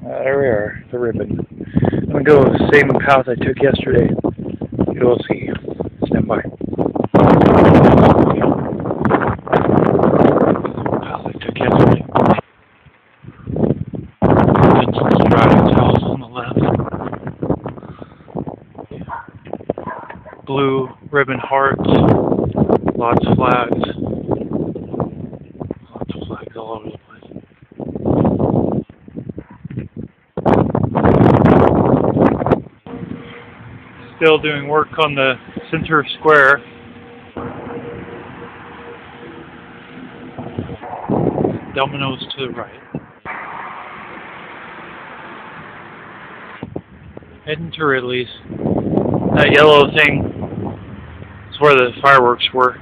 There we are, the ribbon. I'm going to go the same path I took yesterday. You'll see. Stand by. Path I took yesterday. Vincent's Driving's house on the left. Blue ribbon hearts. Lots of flags. Lots of flags all over the place. Still doing work on the center square. Dominoes to the right. Heading to Ridley's. That yellow thing is where the fireworks were.